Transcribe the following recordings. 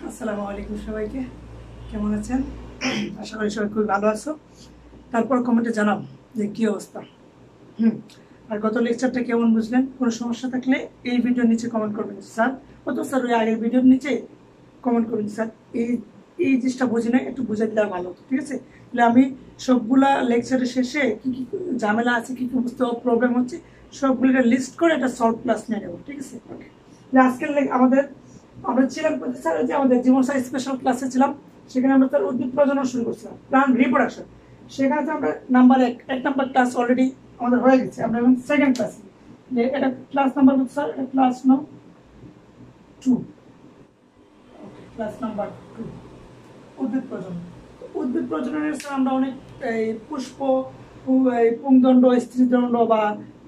আসসালামু আলাইকুম সবাইকে, কেমন আছেন? আশা করি সবাই খুবই ভালো আছো। তারপর কমেন্টে জানাও যে কি অবস্থা। আর গত লেকচারটা কেমন বুঝলেন? কোনো সমস্যা থাকলে এই ভিডিওর নিচে কমেন্ট করবেন স্যার, অত স্যার ওই আগের ভিডিওর নিচে কমেন্ট করবেন স্যার এই এই জিনিসটা বুঝি না, একটু বুঝাই দিলে ভালো হতো, ঠিক আছে? তাহলে আমি সবগুলা লেকচারের শেষে কি কি ঝামেলা আছে, কি কি বুঝতে প্রবলেম হচ্ছে, সবগুলোকে লিস্ট করে একটা সলভ ক্লাস নিয়ে নেবো, ঠিক আছে? ওকে, আজকের আমরা ছিলাম স্যার যে আমাদের জীবন সাথী স্পেশাল ক্লাসে ছিলাম, সেখানে আমরা তার উদ্ভিদ প্রজনন শুরু করছিলাম, প্লান্ট রিপ্রোডাকশন। সেখানে তো আমরা এক নাম্বার ক্লাস অলরেডি আমাদের হয়ে গেছে। আমরা এখন সেকেন্ড ক্লাসে, এটা ক্লাস নাম্বার স্যার, এটা ক্লাস নাম্বার 2। ক্লাস নাম্বার 2 উদ্ভিদ প্রজনন। উদ্ভিদ প্রজননের স্যার আমরা অনেক পুষ্প, পুংদণ্ড, স্ত্রীদণ্ড বা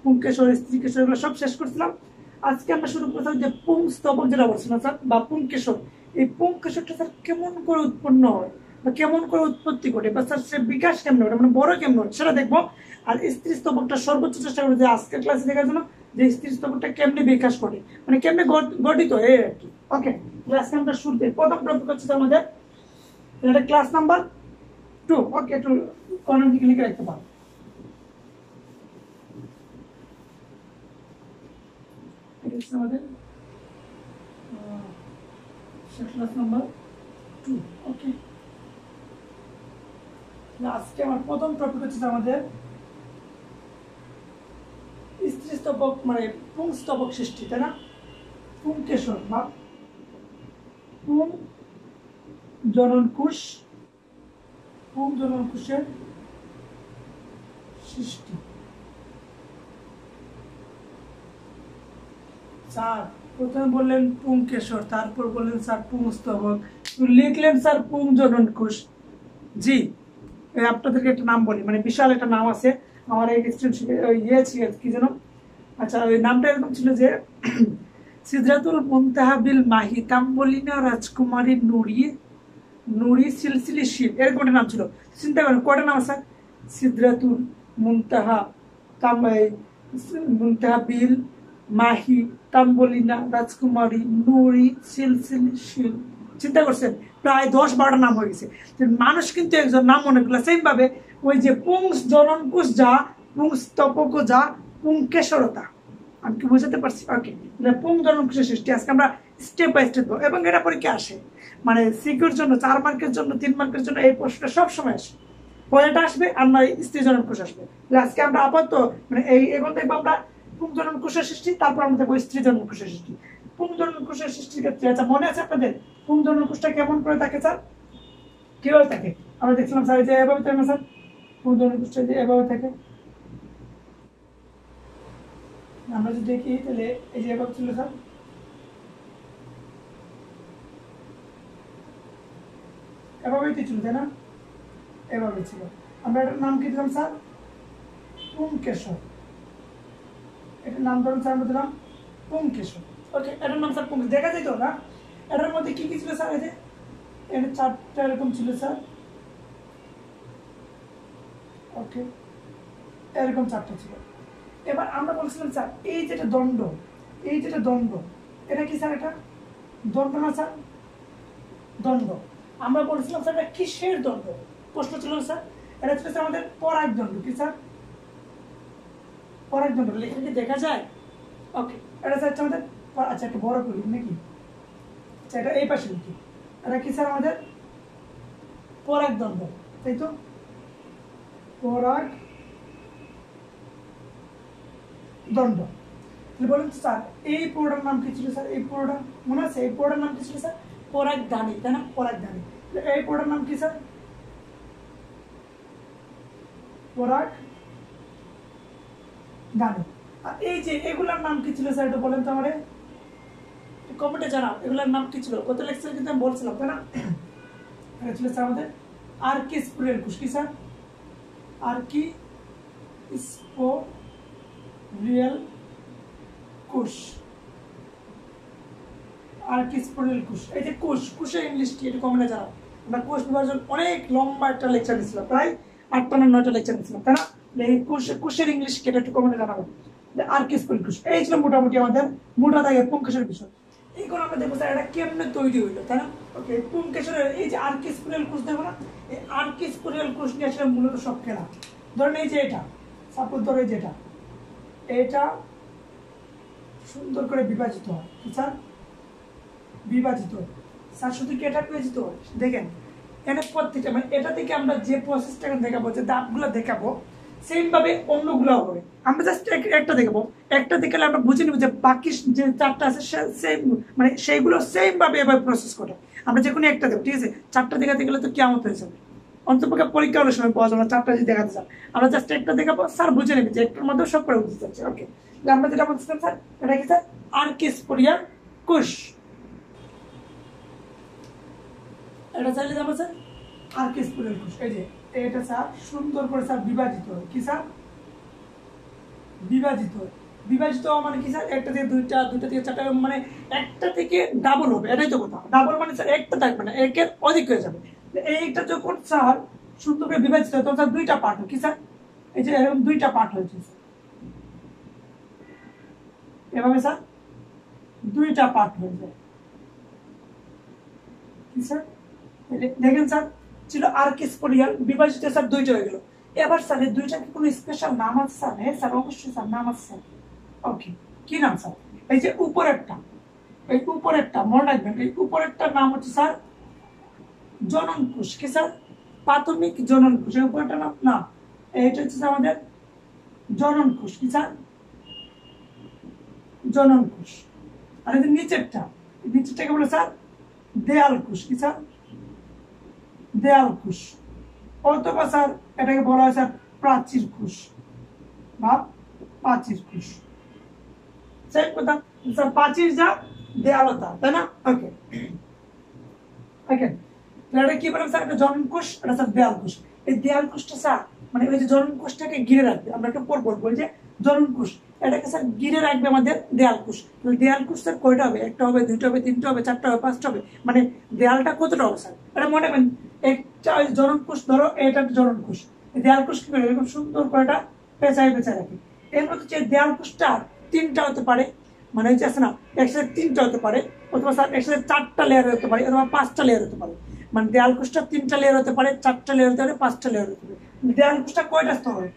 পুংকেশর, স্ত্রীকেশর এগুলো সব শেষ করছিলাম। আজকে আমরা শুরু করছিলাম যে পুংস্তবক যেটা বলছিলাম স্যার, বা পুংকেশর। এই পুংকেশরটা স্যার কেমন করে উৎপন্ন হয় বা কেমন করে উৎপত্তি ঘটে, বা স্যার সে বিকাশ কেমন হয়, মানে বড় কেমন হয় সেটা দেখবো। আর স্ত্রী স্তবকটা সর্বোচ্চ চেষ্টা করবো যে আজকের ক্লাসে দেখার জন্য যে স্ত্রী স্তবকটা কেমনি বিকাশ ঘটে, মানে কেমনি গঠিত এই আর কি। ওকে, আজকে আমরা শুরুতে প্রথম টপিক হচ্ছে আমাদের এটা ক্লাস নাম্বার 2। ওকে, একটু কর্নার দিকে লিখে রাখতে পারো। আমাদের ক্লাস নাম্বার 2। ওকে, আজকে আমার প্রথম টপিক হচ্ছে আমাদের স্ত্রী স্তবক, মানে পুংস্তবক সৃষ্টি, তাই না? পুংকেশর বা পুং জননকোষ, পুং জননকোষের সৃষ্টি। স্যার প্রথমে বললেন পুংকেশর, তারপর বললেন স্যার পুংস্তবক, লিখলেন স্যার পুং জননকোষ। জি, আপনাদেরকে একটা নাম বলি, মানে বিশাল একটা নাম আছে আমার এই কি যেন, আচ্ছা ওই নামটা এরকম ছিল যে সিদরাতুল মুনতাহা বিল মাহি তাম্বলিনা রাজকুমারী নুরি সিলসিলি শিব, এরকম একটা নাম ছিল। চিন্তা করেন কয়টা নাম আছে, সিদরাতুল মুনতাহা, মুনতাহা বিল মাহি তাম্বলিনা রাজকুমারী নুরি সিলসিলি শিব। চিন্তা করছেন, প্রায় 10-12টা নাম হয়ে গেছে। মানুষ কিন্তু একজন নাম অনেকগুলো। সেম ভাবে ওই যে পুংস জননকোষ যা, পুংস্তবক যা, পুংকেশরতা, আমি কি বুঝাতে পারছি? ওকে, পুং জননকোষের সৃষ্টি আজকে আমরা স্টেপ বাই স্টেপ, এবং এটা পরীক্ষা আসে, মানে সিকিউর জন্য 4 মার্কের জন্য 3 মার্কের জন্য এই প্রশ্নটা সবসময় আসে। পরেটা আসবে আর নয় স্ত্রী জননকোষ আসবে। আজকে আমরা আপাতত মানে এখন দেখবো আমরা পুং জননকোষের সৃষ্টি, তারপর আমরা দেখবো স্ত্রী জননকোষের সৃষ্টি। পুং জননকোষের সৃষ্টির ক্ষেত্রে আচ্ছা মনে আছে আপনাদের পুং জননকোষটা কেমন করে থাকে স্যার, কিভাবে থাকে? আমরা দেখছিলাম স্যার যে এভাবে থাকে না স্যার, পুং জননকোষটা যে এভাবে থাকে। আমরা যদি দেখি তাহলে এই যে এভাবে ছিল স্যার, এভাবেই তো ছিল তাই না, এভাবে ছিল। আমরা এটার নাম কি দিলাম স্যার, পুংকেশর। এটার নাম ধরুন স্যার আমরা দিলাম পুংকেশর। ওকে, এটার নাম স্যার পুংকেশর। দেখা যেত না এটার মধ্যে কি কি ছিল স্যার, এই যে এটা 4টা এরকম ছিল স্যার। ওকে, এরকম 4টা ছিল। এবার আমরা বলছিলাম স্যার এই যেটা দণ্ড, এই যেটা দণ্ড, এটা কি স্যার, এটা দণ্ড না স্যার? দণ্ড। আমরা বলছিলাম স্যার এটা কিসের দণ্ড? প্রশ্ন ছিল স্যার এটা ছিল আমাদের পরাগদণ্ড। কি স্যার? পরাগদণ্ড। এখানে কি দেখা যায়? ওকে, এটা স্যার আমাদের, আচ্ছা একটা বড় করি নাকি, আচ্ছা এটা এই পাশে লিখি, এটা কি স্যার আমাদের পরাগদণ্ড, তাই তো? পরাগ দণ্ড। বলুন স্যার এই পুরোটার নাম কি ছিল স্যার? এই পুরোটা মনে আছে, এই পুরোটার নাম কি ছিল স্যার? পরাগধানী, তাই না? পরাগধানী। এই পুরোটার নাম কি স্যার? পরাগধানী। আর এই যে এগুলার নাম কি ছিল স্যার, এটা বলেন তো আমারে, কমেন্টে জানাও এগুলার নাম কি ছিল। কত লেকচার কিন্তু আমি বলছিলাম তাই না, এটা ছিল স্যার আমাদের আর্কিস্পোরিয়াল কোষ। কি স্যার? আর্কিস্পোরিয়াল কোষ, আর্কিস্পোরিয়াল কোষ। এই যে কোষ, কোষের ইংলিশ কি, এটা কমেন্টে জানাও। আমরা কোষ বিভাজন অনেক লম্বা একটা লেকচার দিয়েছিলাম, প্রায় 8টা না 9টা লেকচার দিয়েছিলাম তাই না। এই কোষের ইংলিশ কি, এটা একটু কমেন্টে জানাবো। আর্কিস্পোরিয়াল কোষ এই ছিল মোটামুটি আমাদের মোটা দাগের পুংকেশরের বিষয়। এখন আমরা দেখবো স্যার এটা কেমনে তৈরি হইলো, তাই না? ওকে, পুংকেশরের এই যে আর্কিস্পোরিয়াল কোষ দেখো না, এই আর্কিস্পোরিয়াল কোষ নিয়ে আসলে মূলত সব খেলা। ধরেন এই যে এটা, সাপোজ ধরো এই যেটা, এটা সুন্দর করে বিভাজিত হয়, কি স্যার? বিভাজিত স্যার শুধু কি এটা বিভাজিত হয়? দেখেন এখানে প্রত্যেকটা মানে এটা থেকে আমরা যে প্রসেসটা দেখাবো, যে দাঁতগুলো দেখাবো, সেম ভাবে অন্যগুলো হবে। আমরা জাস্ট একটা দেখাবো, একটা দেখালে আমরা বুঝে নিব যে বাকি যে চারটা আছে সেম, মানে সেইগুলো সেম ভাবে এভাবে প্রসেস করে। আমরা যে কোনো একটা দেবো, ঠিক আছে? চারটা দেখাতে গেলে তো কেমন হয়ে যাবে, অন্তপক্ষে পরীক্ষা অনেক সময় পাওয়া যাবে না চারটা যদি দেখাতে চান। আমরা জাস্ট একটা দেখাবো, স্যার বুঝে নেবে যে একটার মধ্যে সব করে বুঝতে চাচ্ছি। ওকে, আমরা যেটা বলছিলাম স্যার, এটা কি স্যার? আর্কিস্পোরিয়াল কোষ। এটা চাইলে যাবো স্যার আর্কিস্পোরিয়াল কোষ। এই যে এটা স্যার সুন্দর করে স্যার বিভাজিত হয়, কি স্যার? বিভাজিত হয়। বিভাজিত হওয়া মানে কি স্যার? একটা থেকে দুইটা, দুইটা থেকে চারটা, মানে একটা থেকে ডাবল হবে, এটাই তো কথা। ডাবল মানে স্যার একটা থাকবে না, একের অধিক হয়ে যাবে। এইটা যখন স্যার সুন্দর করে বিভাজিত হয় তখন স্যার দুইটা পার্ট হয়, কি স্যার? এই যে এরকম দুইটা পার্ট হয়েছে এভাবে স্যার, দুইটা পার্ট হয়ে যায়, কি স্যার? দেখেন স্যার, ছিল আর্কিস্পোরিয়াল, বিভাজিত স্যার দুইটা হয়ে গেল। এবার স্যার এই দুইটা কি কোনো স্পেশাল নাম আছে স্যার? হ্যাঁ স্যার, অবশ্যই স্যার নাম আছে। ওকে, কি নাম স্যার? এই যে উপরেরটা, এই উপরেরটা মনে রাখবেন, এই উপরেরটার নাম হচ্ছে স্যার জনন কোষ, কি স্যার? প্রাথমিক জনন কোষ। এই উপরেরটার নাম না, এইটা হচ্ছে আমাদের জনন কোষ, কি স্যার? জনন কোষ। আর এই যে নিচেরটা, নিচেরটাকে বলে স্যার দেয়াল কোষ, কি স্যার? দেয়াল কোষ। অথবা স্যার এটাকে বলা হয় স্যার প্রাচীর কোষ বা প্রাচীর কোষ। সেই কথা স্যার, প্রাচীর যা দেয়ালতা, তাই না? ওকে ওকে, এটা কি বললাম স্যার? এটা জনন কোষ, এটা স্যার দেয়াল কোষ। এই দেয়াল কোষটা স্যার মানে ওই যে জনন কোষটাকে ঘিরে রাখবে, আমরা একটু পর বলবো। যে জনন কোষ এটাকে স্যার ঘিরে রাখবে আমাদের দেয়াল কোষ। দেয়াল কোষ স্যার কয়টা হবে? একটা হবে, দুইটা হবে, তিনটা হবে, চারটা হবে, পাঁচটা হবে, মানে দেয়ালটা কতটা হবে স্যার? এটা মনে রাখবেন। একটা জনন কোষ ধরো, এটা জনন কোষ। দেয়াল কোষ কি করে এরকম সুন্দর করে এটা পেঁচায় পেঁচায় রাখে। এর মধ্যে যে দেয়াল কোষটা তিনটা হতে পারে, মানে হচ্ছে আছে না, একসাথে তিনটা হতে পারে, অথবা স্যার একসাথে চারটা লেয়ার হতে পারে, অথবা পাঁচটা লেয়ার হতে পারে। মানে দেয়াল কোষটা তিনটা লেয়ার হতে পারে, চারটা লেয়ার হতে পারে, পাঁচটা লেয়ার হতে পারে। দেয়াল কোষটা কয়টা স্তর হয়?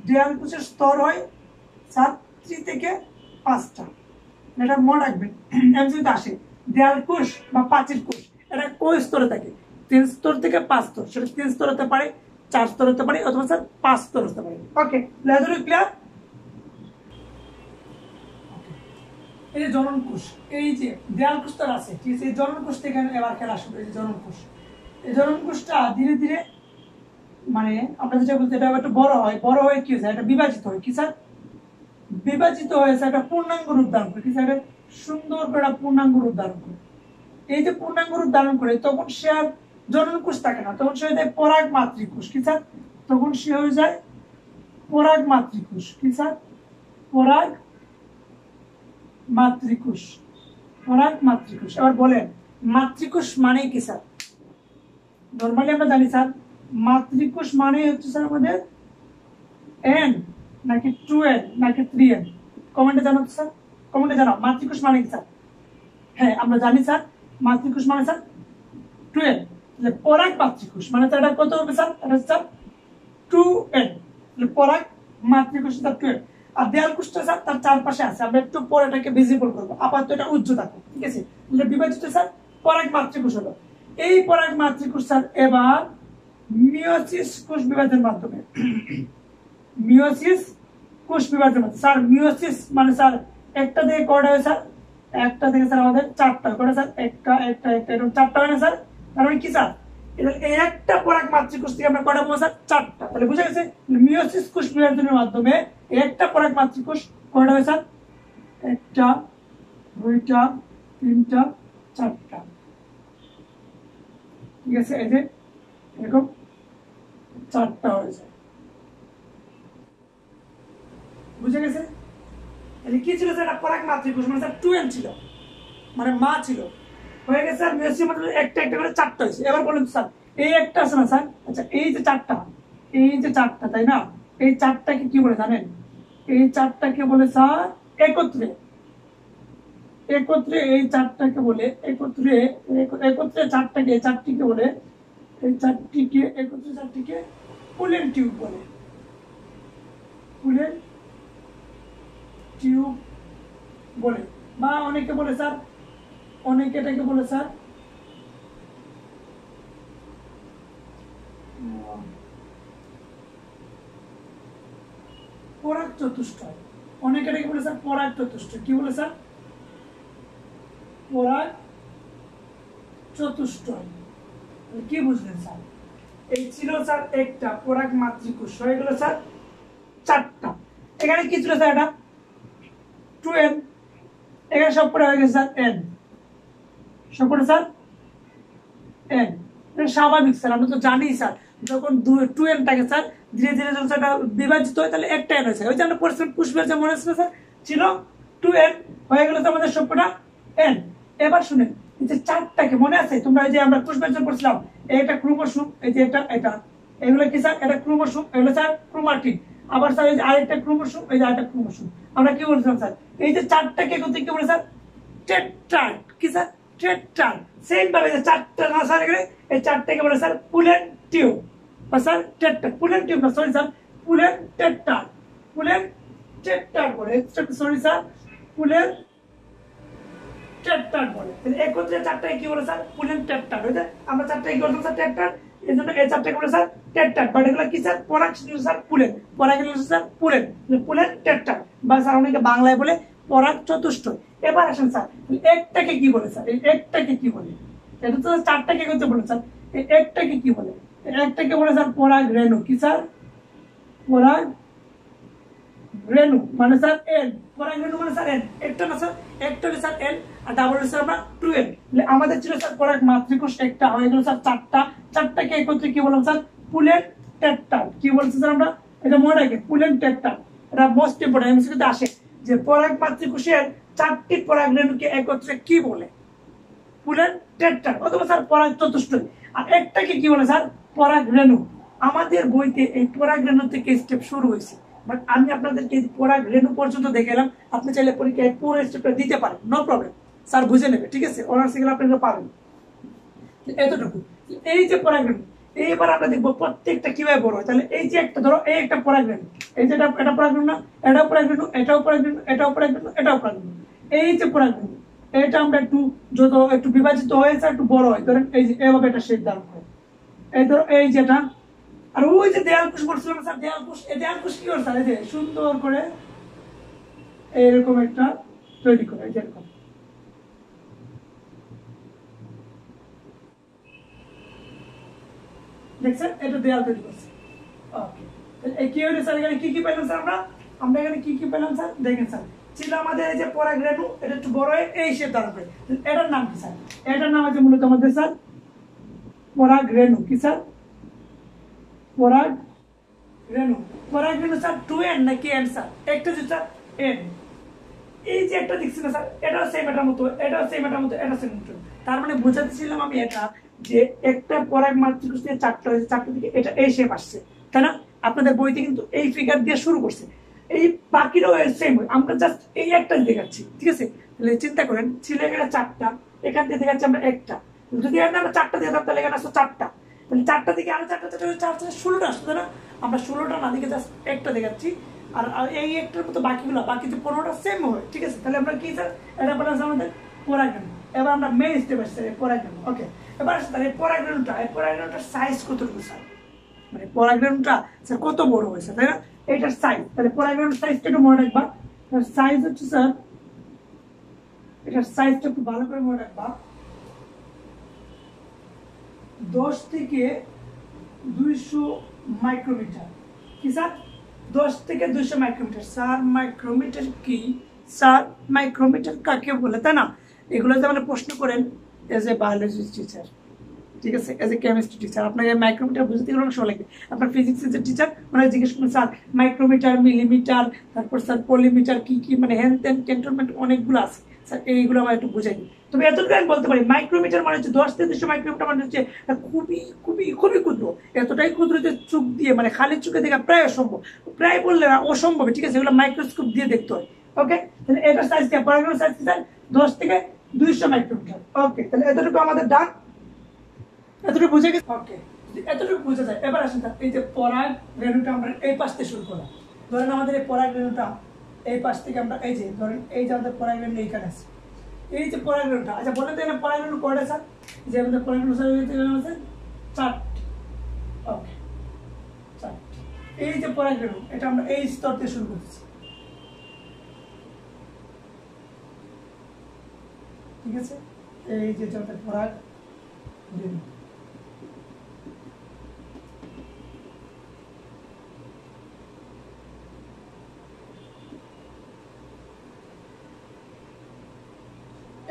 দেয়াল কোষের স্তর হয় স্যার 3 থেকে 5টা। এটা মনে রাখবেন, এমসিকিউতে আসে। দেয়াল কোষ বা প্রাচীর কোষ এটা কয় স্তরে থাকে? 3 স্তর থেকে 5 স্তর। সেটা 3 স্তর হতে পারে, 4 স্তর হতে পারে, অথবা স্যার 5 স্তর হতে পারে। ওকে, লেজার ক্লিয়ার? এই যে জনন কোষ, এই যে দেয়াল কোষটা আছে, ঠিক আছে? এই জনন কোষ থেকে এবার খেলা শুরু। এই যে জনন কোষ, এই জনন কোষটা ধীরে ধীরে মানে আমরা যেটা বলতে, এটা একটু বড় হয়, বড় হয়ে কি হয়েছে? এটা বিভাজিত হয়, কি স্যার? বিভাজিত হয়েছে, একটা পূর্ণাঙ্গ রূপ ধারণ করে, কি স্যার? সুন্দর করে একটা পূর্ণাঙ্গ রূপ ধারণ করে। এই যে পূর্ণাঙ্গ রূপ ধারণ করে তখন সে আর জনন কোষ থাকে না, তখন সে হয়ে যায় পরাগ মাতৃকোষ, কি স্যার? তখন সে হয়ে যায় পরাগ মাতৃকোষ, কি স্যার? পরাগ মাতৃকোষ, পরাগ মাতৃকোষ। এবার বলেন মাতৃকোষ মানে কি স্যার? নরমালি আমরা জানি স্যার মাতৃকোষ মানে হচ্ছে স্যার আমাদের n নাকি 2n নাকি 3n? কমেন্টে জানাও স্যার, কমেন্টে জানাও মাতৃকোষ মানে কি স্যার? হ্যাঁ আমরা জানি স্যার মাতৃকোষ মানে স্যার 2n। পরাগ মাতৃকোষ মানে স্যার এটা কত হবে স্যার? এটা স্যার 2n। পরাগ মাতৃকোষ স্যার 2n। আর দেয়াল কোষটা স্যার তার চারপাশে আছে, আমরা একটু পরে এটাকে ভিজিবল করবো, আপাতত এটা উজ্জ্ব থাকবে, ঠিক আছে? বিভাজিত স্যার পরাগ মাতৃকোষ হলো। এই পরাগ মাতৃকোষ স্যার এবার মিওসিস কোষ বিভাজনের মাধ্যমে, মিওসিস কোষ বিভাজনের মাধ্যমে স্যার, মিওসিস মানে স্যার একটা থেকে কয়টা হয় স্যার? একটা থেকে স্যার আমাদের চারটা। কয়টা স্যার? একটা একটা একটা, এরকম চারটা হয় না স্যার? তার মানে কি স্যার? এই একটা পরাগ মাতৃকোষ থেকে আমরা কয়টা পাবো স্যার? চারটা। তাহলে বুঝা গেছে? মিওসিস কোষ বিভাজনের মাধ্যমে একটা পরাগ মাতৃকোষ কয়টা হয় স্যার? একটা, দুইটা, তিনটা, চারটা, ঠিক আছে? এই যে এরকম চারটা হয়ে যায়, বুঝে গেছে? কি ছিল স্যার? একটা পরাগ মাতৃকোষ মানে স্যার 2n ছিল, মানে মা ছিল, হয়ে গেছে স্যার মিওসিস মানে একটা একটা করে চারটা হয়েছে। এবার বলুন স্যার এই একটা আছে না স্যার, আচ্ছা এই যে চারটা, এই যে চারটা, তাই না? এই চারটাকে কি বলে জানেন? এই চারটাকে বলে স্যার একত্রে, একত্রে এই চারটাকে বলে একত্রে একত্রে চারটাকে চারটিকে বলে এই চারটিকে একত্রে চারটিকে পুলেন টিউব বলে পুলেন টিউব বলে বা অনেকে বলে স্যার অনেকে এটাকে বলে স্যার পরাগ চতুষ্টয় অনেকে এটাকে বলে স্যার পরাগ চতুষ্টয় কি বলে স্যার পরাগ চতুষ্টয় কি বুঝলেন স্যার এই ছিল স্যার একটা পরাগ মাতৃকোষ হয়ে গেল স্যার চারটা এখানে কি ছিল স্যার এটা 2n এখানে সবকটা হয়ে গেছে স্যার n সবকটা স্যার n এটা স্বাভাবিক স্যার আমরা তো জানি স্যার যখন 2n থাকে স্যার ধীরে ধীরে যখন সেটা বিভাজিত হয় তাহলে একটা n হয়েছে ওই যে আমরা পরিশ্রম পুষ্পের যে মনে ছিল স্যার ছিল 2n হয়ে গেল তো আমাদের সবকটা n এবার শুনেন এই যে চারটাকে মনে আছে তোমরা এই যে আমরা পুষ্পের পড়ছিলাম এটা ক্রোমোসোম এই যে এটা এগুলো কি স্যার এটা ক্রোমোসোম এগুলো স্যার ক্রোমাটিন আবার স্যার এই যে আরেকটা ক্রোমোসোম এই যে আরেকটা ক্রোমোসোম আমরা কি বলছিলাম স্যার এই যে চারটাকে একত্রে কি বলে স্যার টেট্রাড কি স্যার টেট্রাড সেম ভাবে যে চারটা না স্যার এখানে এই চারটাকে বলে স্যার পুলেন টিউব বা স্যার টেট্রাড পুলেন টিউব না সরি স্যার পুলেন টেট্রাড বলে সরি স্যার পুলেন টেট্রাড বলে একত্রে চারটাকে কি বলে স্যার পুলেন টেট্রাড হইতে আমরা চারটাকে কি বলতাম স্যার টেট্রাড এই জন্য এই চারটাকে বলে স্যার টেট্রাড বাট এগুলো কি স্যার পরাগ স্যার পুলেন পরাগ স্যার পুলেন টেট্রাড বা স্যার অনেকে বাংলায় বলে পরাগ চতুষ্টয় এবার আসেন স্যার একটাকে কি বলে স্যার এই একটাকে কি বলে এটা তো চারটাকে একত্রে বলে স্যার এই একটাকে কি বলে একটাকে বলে স্যার পরাগ রেণু কি স্যার পরাগ রেণু মানে স্যার এন পরাগ রেণু মানে স্যার এন একটা না স্যার একটা হলে স্যার এন আর ডাবল হলে স্যার আমরা 2n আমাদের ছিল স্যার পরাগ মাতৃকোষ একটা হয়ে গেল স্যার চারটাকে একত্রে কি বললাম স্যার পুলেন টেট্রাড কি বলছি স্যার আমরা এটা মনে রাখি পুলেন টেট্রাড এটা মোস্ট ইম্পর্টেন্ট এমসিকিউতে আসে যে পরাগ মাতৃকোষের চারটি পরাগ রেণুকে একত্রে কি বলে পুলেন টেট্রাড অথবা স্যার পরাগ চতুষ্টয় আর একটাকে কি বলে স্যার পরাগ রেণু আমাদের বইতে এই পরাগ রেণু থেকে স্টেপ শুরু হয়েছে বাট আমি আপনাদেরকে পরাগ রেণু পর্যন্ত দেখালাম আপনি চাইলে পরীক্ষায় পুরো স্টেপটা দিতে পারেন নো প্রবলেম স্যার বুঝে নেবে ঠিক আছে অনার্স গেলে আপনারা পাবেন এতটুকু এই যে পরাগ রেণু এইবার আমরা দেখবো প্রত্যেকটা কিভাবে বড় হয় তাহলে এই যে একটা ধরো এই একটা পরাগ রেণু এই যে এটা পরাগ রেণু না এটাও পরাগ রেণু এটাও পরাগ রেণু এটাও পরাগ রেণু এটাও পরাগ রেণু এই যে পরাগ রেণু এটা আমরা যত একটু বিভাজিত হয়েছে একটু বড় হয় ধরেন এই যে এভাবে একটা শেপ দাঁড় করে এই ধরো এই যেটা আর ওই যে দেয়াল কোষ বলছিলাম স্যার দেয়াল কোষ কি করে স্যার এই যে সুন্দর করে এরকম একটা তৈরি করে যেরকম দেখছেন এটা দেয়াল তৈরি করছে ওকে এই কি হলো স্যার এখানে কি পেলাম স্যার আমরা এখানে কি পেলাম স্যার দেখেন স্যার ছিল আমাদের এই যে পরাগ রেণু এটা একটু বড় হয়ে এই শেপ দাঁড় করে এটার নাম কি স্যার এটার নাম আছে মূলত আমাদের স্যার পরাগ রেণু কি স্যার পরাগ রেণু স্যার 2n নাকি n স্যার একটা যে স্যার n এই যে একটা দেখছি না স্যার এটাও সেম এটার মতো এটাও সেম এটার মতো এটা সেম মতো তার মানে বোঝাতেছিলাম আমি এটা যে একটা পরাগ মাতৃকোষ দিয়ে চারটা দিকে এটা এই শেপ আসছে তাই না আপনাদের বইতে কিন্তু এই ফিগার দিয়ে শুরু করছে এই বাকিরাও সেম আমরা জাস্ট এই একটা দেখাচ্ছি ঠিক আছে তাহলে চিন্তা করেন ছিল এখানে চারটা এখান থেকে দেখাচ্ছি আমরা একটা যদি আমরা চারটা দিয়ে তাহলে এখানে আসতো চারটা তাহলে চারটা দিকে আরো চারটা 16টা আসতো না আমরা 16টা না দিকে জাস্ট একটা দেখাচ্ছি আর এই একটার মতো বাকিগুলো বাকি যে 15টা সেম হয় ঠিক আছে তাহলে আমরা কি স্যার এটা বললাম আমাদের পরাগ রেণু এবার আমরা মেইন স্টেপ আসছে পরাগ রেণু ওকে এবার তাহলে পরাগ রেণুটার সাইজ কতটুকু স্যার মানে পরাগ রেণুটা স্যার কত বড় হয়েছে তাই না এটার সাইজ তাহলে পরাগ রেণুর সাইজটা একটু মনে রাখবা তার সাইজ হচ্ছে স্যার এটার সাইজটা একটু ভালো করে মনে রাখবা 10 থেকে 200 মাইক্রোমিটার কি স্যার 10 থেকে 200 মাইক্রোমিটার স্যার মাইক্রোমিটার কি স্যার মাইক্রোমিটার কাকে বলে তাই না এগুলো যেমন প্রশ্ন করেন এজ এ বায়োলজি টিচার ঠিক আছে এজ এ কেমিস্ট্রি টিচার আপনাকে মাইক্রোমিটার বুঝতে গেলে অনেক সময় লাগে আপনার ফিজিক্সের টিচার মানে জিজ্ঞেস করুন স্যার মাইক্রোমিটার মিলিমিটার তারপর স্যার পলিমিটার কি মানে হ্যান ত্যান ক্যান্টনমেন্ট অনেকগুলো আছে স্যার এইগুলো আমার একটু বুঝাই দিই তবে এতটুকু আমি বলতে পারি মাইক্রোমিটার মানে হচ্ছে 10 থেকে 200 মাইক্রোমিটার মানে হচ্ছে খুবই খুবই খুবই ক্ষুদ্র এতটাই ক্ষুদ্র যে চোখ দিয়ে মানে খালি চোখে দেখা প্রায় অসম্ভব প্রায় বললে না অসম্ভব ঠিক আছে এগুলো মাইক্রোস্কোপ দিয়ে দেখতে হয় ওকে তাহলে এটার সাইজ কি পরাগরেণুর সাইজ কি স্যার 10 থেকে 200 মাইক্রোমিটার। ওকে, তাহলে এতটুকু আমাদের ডান, এতটুকু বুঝে গেছে। ওকে, এতটুকু বুঝে যায়। এবার আসেন এই যে পরাগ রেণুটা আমরা এই পাশ থেকে শুরু করলাম। ধরেন আমাদের এই পরাগ রেণুটা এই পাশ থেকে আমরা এই যে ধরেন এই যে আমাদের পরাগ রেণু এইখানে আছে, এই যে পরাগ রেণুটা, আচ্ছা বলেন তো এখানে পরাগ রেণু কয়টা স্যার? যে আমাদের পরাগ রেণু আছে 4টি। ওকে, 4টি। এই যে পরাগ রেণু, এটা আমরা এই স্তর থেকে শুরু করতেছি, ঠিক আছে? এই যে আমাদের পরাগ রেণু,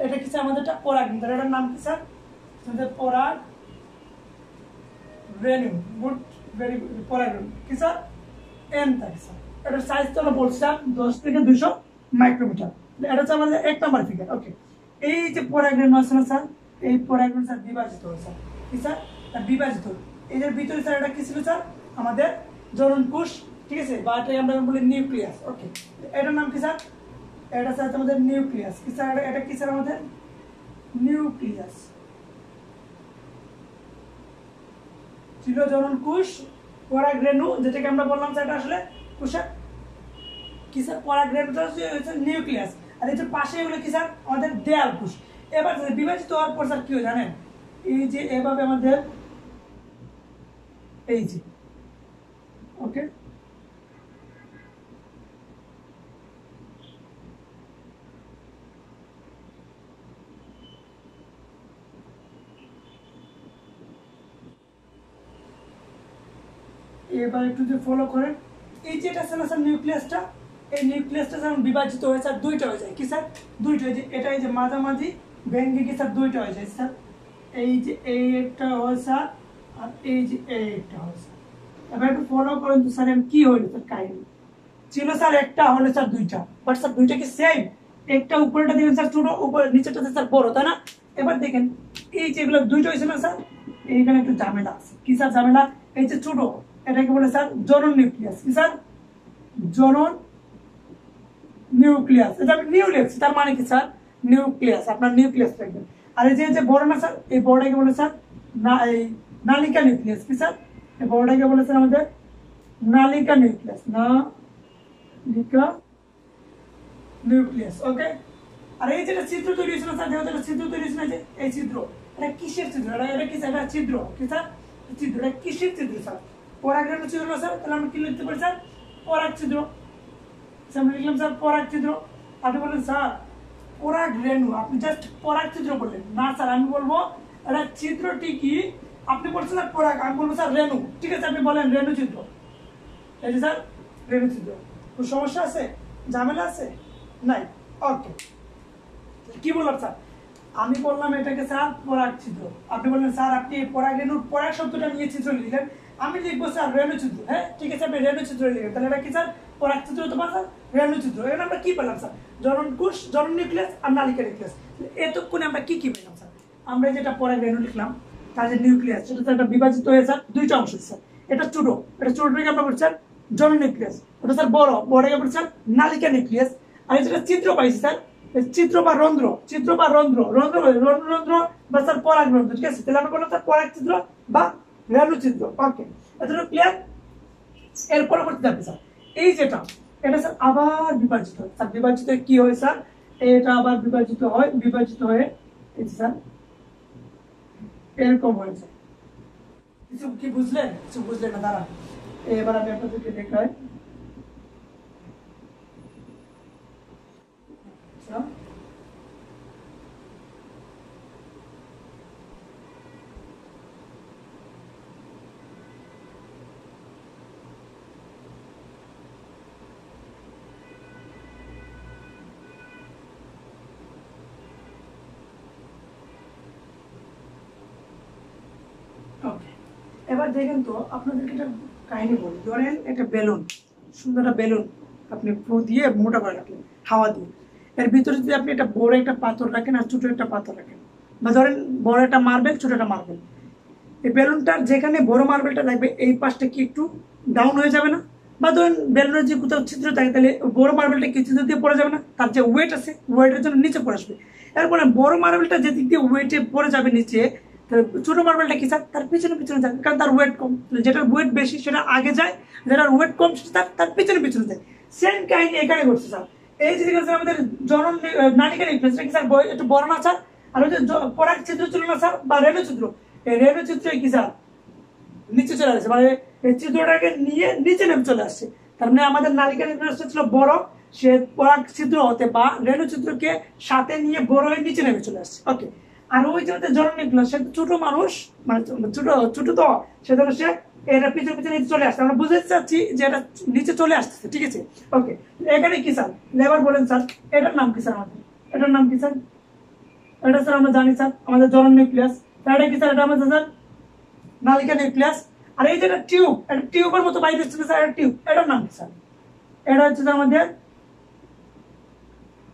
এটা কি স্যার আমাদের পরাগ রেণু, এটার নাম কি স্যার? আমাদের পরাগ রেণু। Good, very good. পরাগ রেণু কি স্যার? এন থাকে স্যার। এটার সাইজ তো আমরা বলছিলাম 10 থেকে 200 মাইক্রোমিটার। এটা হচ্ছে আমাদের 1 নম্বর ফিগার। ওকে, এই যে পরাগ রেণু আছে না স্যার, এই পরাগ রেণু স্যার বিভাজিত হয় স্যার, কি স্যার? বিভাজিত। এদের ভিতরে স্যার এটা কি ছিল স্যার? আমাদের জনন কোষ, ঠিক আছে, বা এটাই আমরা বলি নিউক্লিয়াস। ওকে, এটার নাম কি স্যার? এটা স্যার আমাদের নিউক্লিয়াস। কি স্যার? এটা কি স্যার আমাদের নিউক্লিয়াস ছিল, জনন কোষ, পরাগ রেণু, যেটাকে আমরা বললাম স্যার এটা আসলে কোষের কি স্যার? পরাগ রেণুটা হচ্ছে নিউক্লিয়াস। আর এই যে পাশে এগুলো কি স্যার? আমাদের দেয়াল কোষ। এবার বিভাজিত হওয়ার পর স্যার কি হয় জানেন? এই যে এভাবে আমাদের এই যে, ওকে, এবার একটু যে ফলো করেন, এই যেটা আছে না স্যার নিউক্লিয়াসটা, এই নিউক্লিয়াসটা যখন বিভাজিত হয়ে স্যার দুইটা হয়ে যায়। কি স্যার? দুইটা হয়ে যায়। এটা এই যে মাঝামাঝি ভেঙে কি স্যার দুইটা হয়ে যায় স্যার। এই যে এই একটা হয় স্যার, আর এই যে এই একটা হয় স্যার। এবার একটু ফলো করেন তো স্যার কি হইলো স্যার কাহিনী? ছিল স্যার একটা, হলো স্যার দুইটা, বাট স্যার দুইটা কি সেম? একটা উপরেটা দেখেন স্যার ছোট, উপরে নিচেটা স্যার বড়, তাই না? এবার দেখেন এই যেগুলো দুইটা হয়েছে না স্যার, এইখানে একটু ঝামেলা আছে। কি স্যার ঝামেলা? এই যে ছোট, এটাকে বলে স্যার জনন নিউক্লিয়াস। কি স্যার? জনন নিউক্লিয়াস। এটা আমি নিউ লিখছি, তার মানে কি স্যার? নিউক্লিয়াস, আপনার নিউক্লিয়াস থাকবেন। আর এই যে বড় না স্যার, এই বড়টাকে বলে স্যার না এই নালিকা নিউক্লিয়াস। কি স্যার? এই বড়টাকে বলে স্যার আমাদের নালিকা নিউক্লিয়াস, নালিকা নিউক্লিয়াস। ওকে, আর এই যেটা ছিদ্র তৈরি হয়েছিল স্যার, যেহেতু ছিদ্র তৈরি হয়েছিল, যে এই ছিদ্র, এটা কিসের ছিদ্র? এটা কি স্যার? ছিদ্র। কি স্যার? ছিদ্র। এটা কিসের ছিদ্র স্যার? পরাগ রেণু ছিদ্র না স্যার? তাহলে আমরা কি লিখতে পারি স্যার? পরাগ ছিদ্র। আমরা লিখলাম স্যার পরাগ ছিদ্র। আপনি বললেন স্যার পরাগ রেণু, আপনি জাস্ট পরাগ ছিদ্র বললেন না স্যার। আমি বলবো এটা ছিদ্রটি কি? আপনি বলছেন স্যার পরাগ, আমি বলবো স্যার রেণু। ঠিক আছে, আপনি বলেন রেণু ছিদ্র। এই যে স্যার রেণু ছিদ্র। কোনো সমস্যা আছে? ঝামেলা আছে? নাই। ওকে, কি বললাম স্যার? আমি বললাম এটাকে স্যার পরাগ ছিদ্র। আপনি বললেন স্যার আপনি পরাগ রেণুর পরাগ শব্দটা নিয়ে ছিদ্র লিখলেন, আমি লিখবো স্যার রেণু ছিদ্র। হ্যাঁ ঠিক আছে, আপনি রেণু ছিদ্র লিখবেন। তাহলে এটা কি স্যার? পরাগ ছিদ্র অথবা স্যার রেণু ছিদ্র। এখানে আমরা কি পেলাম স্যার? জনন কোষ, জনন নিউক্লিয়াস আর নালিকা নিউক্লিয়াস। এতক্ষণে আমরা কি কি পেলাম স্যার? আমরা যেটা পরাগ রেণু লিখলাম, তার যে নিউক্লিয়াস, সেটা একটা বিভাজিত হয়ে স্যার দুইটা অংশ স্যার। এটা ছোট, এটা ছোটটাকে আমরা বলছি স্যার জনন নিউক্লিয়াস। ওটা স্যার বড়, বড়টাকে বলছি স্যার নালিকা নিউক্লিয়াস। আর যেটা ছিদ্র পাইছি স্যার, চিত্র বা রন্ধ্র, চিত্র বা রন্ধ্র, রন্ধ্র রন্ধ্র বা স্যার পরাগ রন্ধ্র। ঠিক আছে, তাহলে আমরা বললাম স্যার পরাগ চিত্র বা রেণু চিত্র। ওকে, এতটুকু ক্লিয়ার? এর পরবর্তীতে আপনি স্যার এই যেটা, এটা স্যার আবার বিভাজিত হয় স্যার। বিভাজিত কি হয় স্যার? এটা আবার বিভাজিত হয়, বিভাজিত হয়ে এই স্যার এরকম হয়ে যায়। কিছু কি বুঝলেন? কিছু বুঝলেন না? দাঁড়ান, এবার আমি আপনাদেরকে দেখাই। আচ্ছা, ওকে, এবার দেখেন তো আপনাদেরকে একটা কাহিনী বলি। ধরেন একটা বেলুন, সুন্দর একটা বেলুন আপনি ফু দিয়ে মোটা করে রাখলেন হাওয়া দিয়ে। এর ভিতরে যদি আপনি একটা বড় একটা পাথর রাখেন আর ছোট একটা পাথর রাখেন, বা ধরেন বড় একটা মার্বেল, ছোট একটা মার্বেল, এই বেলুনটার যেখানে বড় মার্বেলটা লাগবে এই পাশটা কি একটু ডাউন হয়ে যাবে না? বা ধরুন বেলুনের যে কোথাও ছিদ্র থাকে তাহলে বড় মার্বেলটা কি ছিদ্র দিয়ে পড়ে যাবে না, তার যে ওয়েট আছে ওয়েটের জন্য নিচে পড়ে আসবে। এরপরে বড় মার্বেলটা যেদিক দিয়ে ওয়েটে পড়ে যাবে নিচে, ছোট মার্বেলটা কি স্যার তার পিছনে পিছনে যায়, কারণ তার ওয়েট কম। যেটার ওয়েট বেশি সেটা আগে যায়, যেটার ওয়েট কম সেটা তার পিছনে পিছনে যায়। সেম কাহিনী এখানে ঘটছে স্যার। এই যে স্যার আমাদের জনন নালিকা নিউক্লিয়াসটা কি স্যার একটু বড় না স্যার, আর ওই যে পরাগ ছিদ্র ছিল না স্যার বা রেণু ছিদ্র, এই রেণু ছিদ্র কি স্যার নিচে চলে আসছে, মানে এই ছিদ্রটাকে নিয়ে নিচে নেমে চলে আসছে। তার মানে আমাদের নালিকা নিউক্লিয়াসটা ছিল বড়, সে পরাগ ছিদ্র হতে বা রেণু ছিদ্রকে সাথে নিয়ে বড় হয়ে নিচে নেমে চলে আসছে। ওকে, আর ওই যে জনন নিউক্লিয়াস সে ছোট মানুষ, মানে ছোট ছোট তো সেজন্য সে এটা পিছনে পিছনে নিচে চলে আসছে। আমরা বুঝতে চাচ্ছি যে এটা নিচে চলে আসতেছে, ঠিক আছে। ওকে, এখানে কি স্যার এবার বলেন স্যার এটার নাম কি স্যার, আমাদের এটার নাম কি স্যার? এটা স্যার আমরা জানি স্যার আমাদের জনন নিউক্লিয়াস। এটা কি স্যার? এটা আমাদের স্যার নালিকা নিউক্লিয়াস। আর এই যেটা টিউব, এটা টিউবের মতো বাইরে আসছে স্যার, এটা টিউব, এটার নাম কি স্যার? এটা হচ্ছে আমাদের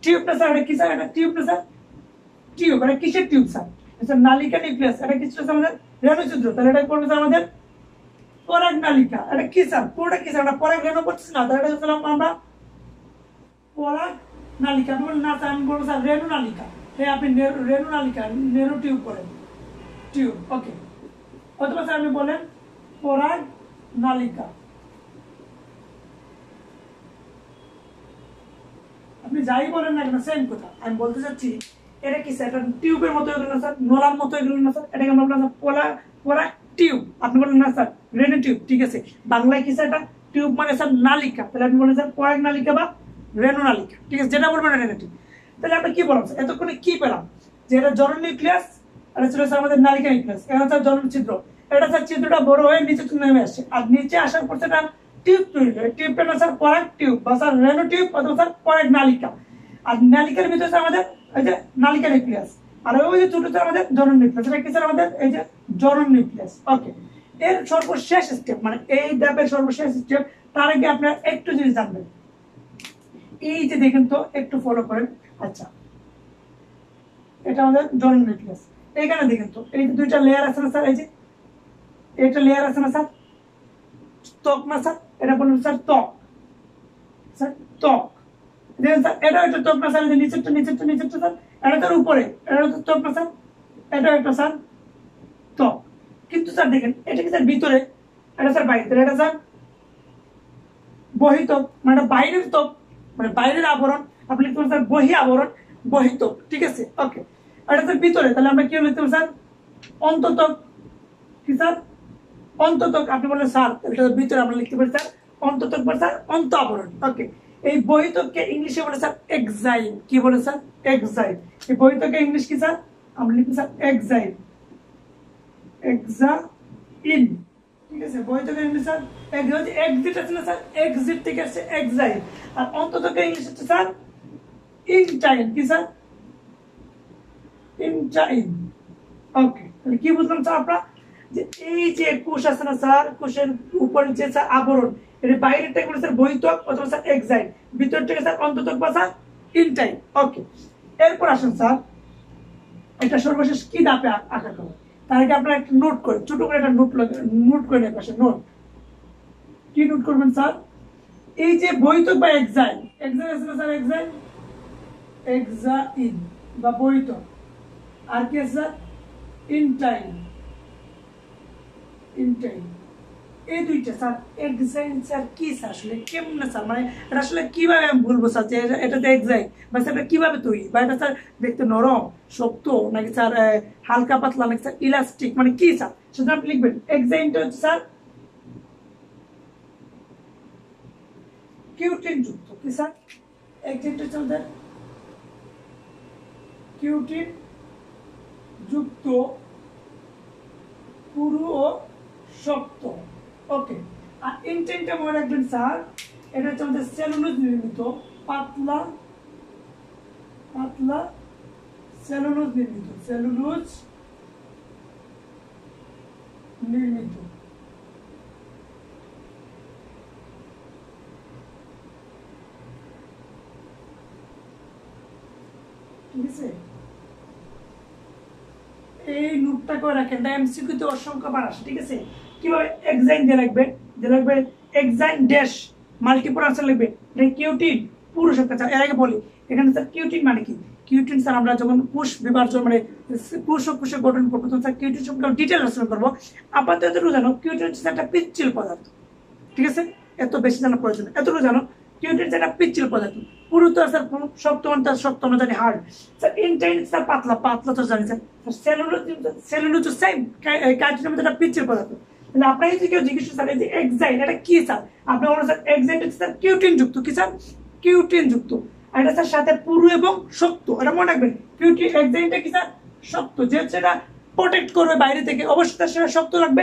টিউব না স্যার, এটা কি স্যার? এটা টিউব না স্যার, টিউব। এটা কিসের টিউব স্যার? এটা নালিকা নিউক্লিয়াস। এটা কিছু আমাদের রেণু ছিদ্র, তাহলে এটা করবে স্যার আমাদের পরাগ নালিকা। এটা কি স্যার? পুরোটা কি স্যার? এটা পরাগ রেণু করতেছি না, তাহলে এটা হচ্ছে আমরা পরাগ নালিকা। আমি বলি না স্যার, আমি বলবো স্যার রেণু নালিকা। হ্যাঁ, আপনি রেণু নালিকা, নেরু টিউব করেন, টিউব। ওকে, অথবা স্যার আপনি বলেন পরাগ নালিকা। আপনি যাই বলেন না কেন সেম কথা। আমি বলতে চাচ্ছি এটা কি স্যার? এটা টিউবের মতো এগুলো না স্যার, নলার মতো এগুলো না স্যার, এটাকে আমরা বললাম পরাগ টিউব। আপনি বলেন না স্যার রেণু টিউব, ঠিক আছে। বাংলায় কি স্যার? এটা টিউব মানে স্যার নালিকা, তাহলে আপনি বলেন স্যার পরাগ নালিকা বা রেণু নালিকা, ঠিক আছে। যেটা বলবেন রেণু টিউব। তাহলে আমরা কি বললাম স্যার? এতক্ষণে কি পেলাম? যে এটা জনন নিউক্লিয়াস, এটা ছিল স্যার আমাদের নালিকা নিউক্লিয়াস, এটা স্যার জনন ছিদ্র। এটা স্যার ছিদ্রটা বড় হয়ে নিচে নেমে আসছে, আর নিচে আসার পর সেটা টিউব তৈরি হয়। টিউবটা না স্যার পরাগ টিউব বা স্যার রেণু টিউব অথবা স্যার পরাগ নালিকা। আর নালিকার ভিতরে আমাদের এই যে নালিকা নিউক্লিয়াস, আর ওই যে ছোট আমাদের জনন নিউক্লিয়াস। এটা কি স্যার? আমাদের এই যে জনন নিউক্লিয়াস। ওকে, এর সর্বশেষ স্টেপ, মানে এই ধাপের সর্বশেষ স্টেপ। তার আগে আপনারা একটু জিনিস জানবেন, এই যে দেখেন তো, একটু ফলো করেন। আচ্ছা, এটা আমাদের জনন নিউক্লিয়াস। এখানে দেখেন তো এই দুইটা লেয়ার আছে না স্যার? এই যে একটা লেয়ার আছে না স্যার, ত্বক না স্যার? এটা বলুন স্যার ত্বক, স্যার ত্বক। দেখেন স্যার এটা একটা ত্বক না স্যার? নিচেরটা নিচেরটা নিচেরটা স্যার, এটা তার উপরে, এটা তো ত্বক না স্যার? এটা একটা স্যার ত্বক। কিন্তু স্যার দেখেন এটা কি স্যার ভিতরে, এটা স্যার বাইরে, এটা স্যার বহিত্বক, মানে এটা বাইরের ত্বক, মানে বাইরের আবরণ। আপনি লিখতে পারেন স্যার বহি আবরণ, বহিত্বক, ঠিক আছে। ওকে, এটা স্যার ভিতরে, তাহলে আমরা কি লিখতে পারি স্যার? অন্তত্বক। কি স্যার? অন্তত্বক। আপনি বলেন স্যার এটা ভিতরে, আমরা লিখতে পারি স্যার অন্তত্বক বা স্যার অন্ত আবরণ। ওকে, এই বহিত্বককে ইংলিশে বলে স্যার এক্সাইন। কি বলে স্যার? এক্সাইন। এই বহিত্বককে ইংলিশ কি স্যার? আমরা লিখি স্যার এক্সাইন, এক্সাইন, ঠিক আছে। বহিত্বকের ইংলিশ স্যার এক্সিট আছে না স্যার? এক্সিট থেকে আসছে এক্সাইন। আর অন্তত্বকের ইংলিশ হচ্ছে স্যার ইনটাইন। কি স্যার? ইনটাইন। ওকে, তাহলে কি বুঝলাম স্যার আপনারা? যে এই যে কোষ আছে না স্যার, কোষের উপর যে স্যার আবরণ, এর বাইরেটা করে স্যার বহিত্বক অথবা স্যার এক্সাইন, ভিতরটাকে স্যার অন্তত্বক বা স্যার ইনটাইন। ওকে, এরপর আসুন স্যার এটা সর্বশেষ কি ধাপে আঁকা করবো। তার আগে আপনারা একটা নোট করে, ছোট করে একটা নোট করে নেন পাশে। নোট কি নোট করবেন স্যার? এই যে বহিত্বক বা এক্সাইন, এক্সাইন আছে না স্যার? এক্সাইন, এক্সাইন বা বহিত্বক। আর কি আছে স্যার? Intine, intine. এই দুইটা স্যার এক্সাইন স্যার কি স্যার? আসলে কেমন স্যার, মানে এটা আসলে কিভাবে আমি বলবো স্যার যে এটাতে এক্সাইন বা সেটা কিভাবে তৈরি, বা এটা স্যার দেখতে নরম শক্ত নাকি স্যার হালকা পাতলা নাকি স্যার ইলাস্টিক, মানে কি স্যার? সেটা আপনি লিখবেন। এক্সাইনটা হচ্ছে স্যার কিউটিন যুক্ত। কি স্যার? এক্সাইনটা হচ্ছে আমাদের কিউটিন যুক্ত, পুরু ও শক্ত। ওকে, আর ইনটেনটা মনে রাখবেন স্যার, এটা হচ্ছে আমাদের সেলুলোজ নির্মিত, পাতলা পাতলা সেলুলোজ নির্মিত, সেলুলোজ নির্মিত। ঠিক আছে, এই নোটটা করে রাখেন, এমসিকিউ তে অসংখ্য বার আসে। ঠিক আছে, কিভাবে এক্সাইন দিয়ে রাখবে? এক্সাইন ড্যাশ মাল্টিপল আনসার লিখবে। কিউটিন পুরুষ একটা স্যার, এর আগে বলি এখানে স্যার কিউটিন মানে কি? কিউটিন স্যার আমরা যখন কোষ বিভাজন মানে কোষ ও কোষের গঠন করবো তখন স্যার কিউটিন সম্পর্কে ডিটেল আলোচনা করবো। আপাতত এতটুকু জানো কিউটিন হচ্ছে একটা পিচ্ছিল পদার্থ, ঠিক আছে? এত বেশি জানা প্রয়োজন, এতটুকু জানো কিউটিন একটা পিচ্ছিল পদার্থ। পুরো তো স্যার শক্ত তার শক্ত আমরা জানি হার্ড স্যার, ইন্টাইন স্যার পাতলা পাতলা তো জানি স্যার। সেলুলোজ সেম কাইটিনের মধ্যে একটা পিচ্ছিল পদার্থ। তাহলে আপনাকে যদি কেউ জিজ্ঞেস স্যার এই যে এক্সাইন এটা কি স্যার, আপনি বলেন স্যার এক্সাইন স্যার কিউটিন যুক্ত, কি স্যার? কিউটিন যুক্ত। আর এটা স্যার সাথে পুরু এবং শক্ত, এটা মনে রাখবেন। কিউটিন এক্সাইনটা কি স্যার? শক্ত, যে সেটা প্রোটেক্ট করবে বাইরে থেকে, অবশ্যই তার সেটা শক্ত লাগবে।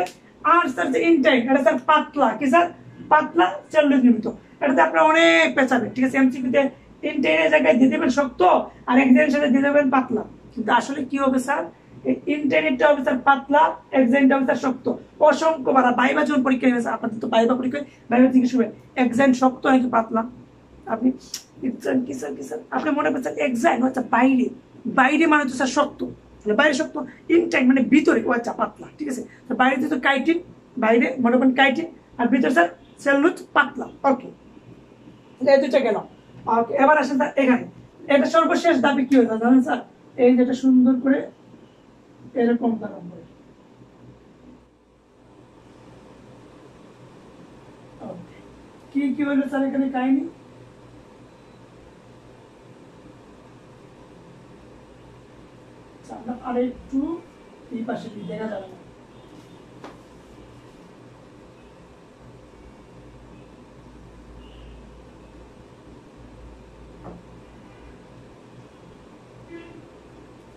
আর স্যার যে ইনটাইন এটা স্যার পাতলা, কি স্যার? পাতলা সেলুলোজ নির্মিত। এটাতে আপনারা অনেক পেঁচাবেন, ঠিক আছে? এমসিকিউতে ইনটাইনের জায়গায় দিয়ে দেবেন শক্ত আর এক্সাইনের সাথে দিয়ে দেবেন পাতলা, কিন্তু আসলে কি হবে স্যার? ইন্টারনেটটা হবে স্যার পাতলা, এক্সাইনটা হবে স্যার শক্ত। অসংখ্য বার বাইবা যখন পরীক্ষা হয়েছে আপনাদের তো বাইবা পরীক্ষায় বাইবা জিজ্ঞেস হবে এক্সাইন শক্ত নাকি পাতলা, আপনি কি স্যার কি স্যার আপনি মনে করছেন এক্সাইন হচ্ছে বাইরে, বাইরে মানে তো স্যার শক্ত, বাইরে শক্ত, ইনটাইন মানে ভিতরে ও আচ্ছা পাতলা, ঠিক আছে? তো বাইরে তো কাইটিন, বাইরে মনে করেন কাইটিন, আর ভিতরে স্যার সেলুলোজ পাতলা। ওকে, এই দুইটা গেল। ওকে, এবার আসেন স্যার এখানে, এটা সর্বশেষ দাবি কি হয়ে জানেন স্যার? এই যেটা সুন্দর করে এরকম কারণ করে কি কি হইলো স্যার এখানে কাহিনী? আমরা আর একটু এই পাশে দেখা যাবে না।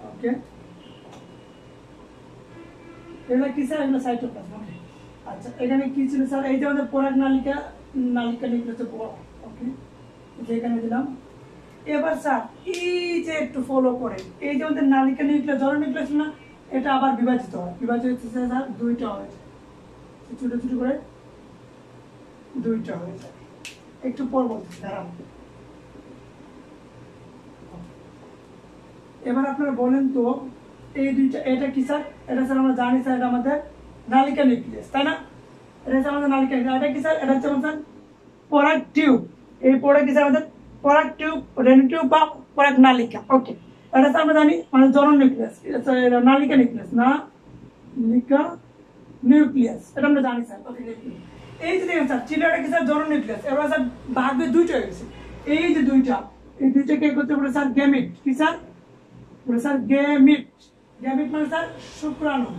ওকে, এগুলো কি স্যার? এগুলো সাইটোপ্লাজম। ওকে, আচ্ছা এখানে কি ছিল স্যার? এই যে আমাদের পরাগ নালিকা, নালিকা নিউক্লিয়াসে পড়া। ওকে, যেখানে দিলাম। এবার স্যার এই যে একটু ফলো করে এই যে আমাদের নালিকা নিউক্লিয়াস, জল নিউক্লিয়াস না, এটা আবার বিভাজিত হয়। বিভাজিত হচ্ছে স্যার দুইটা হয়ে যায়, ছোট ছোট করে দুইটা হয়ে যায়। একটু পর বলছি দাঁড়ান। এবার আপনারা বলেন তো এই দুইটা এটা কি স্যার? এটা স্যার আমরা জানি স্যার এটা আমাদের নালিকা নিউক্লিয়াস, তাই না? এটা হচ্ছে আমাদের নালিকা নিউক্লিয়াস। এটা কি স্যার? এটা হচ্ছে আমাদের পরাগ টিউব। এই পরাগ কি স্যার? আমাদের পরাগ টিউব, রেণু টিউব বা পরাগ নালিকা। ওকে, এটা স্যার আমরা জানি মানে জনন নিউক্লিয়াস, এটা নালিকা নিউক্লিয়াস না, নালিকা নিউক্লিয়াস, এটা আমরা জানি স্যার। ওকে, এই যে দেখেন স্যার ছিল এটা কি স্যার? জনন নিউক্লিয়াস। এবার স্যার ভাগে দুইটা হয়ে গেছে, এই যে দুইটা, এই দুইটাকে করতে পারে স্যার গেমিট। কি স্যার? স্যার গেমিট। গেমিট মানে স্যার শুক্রাণু,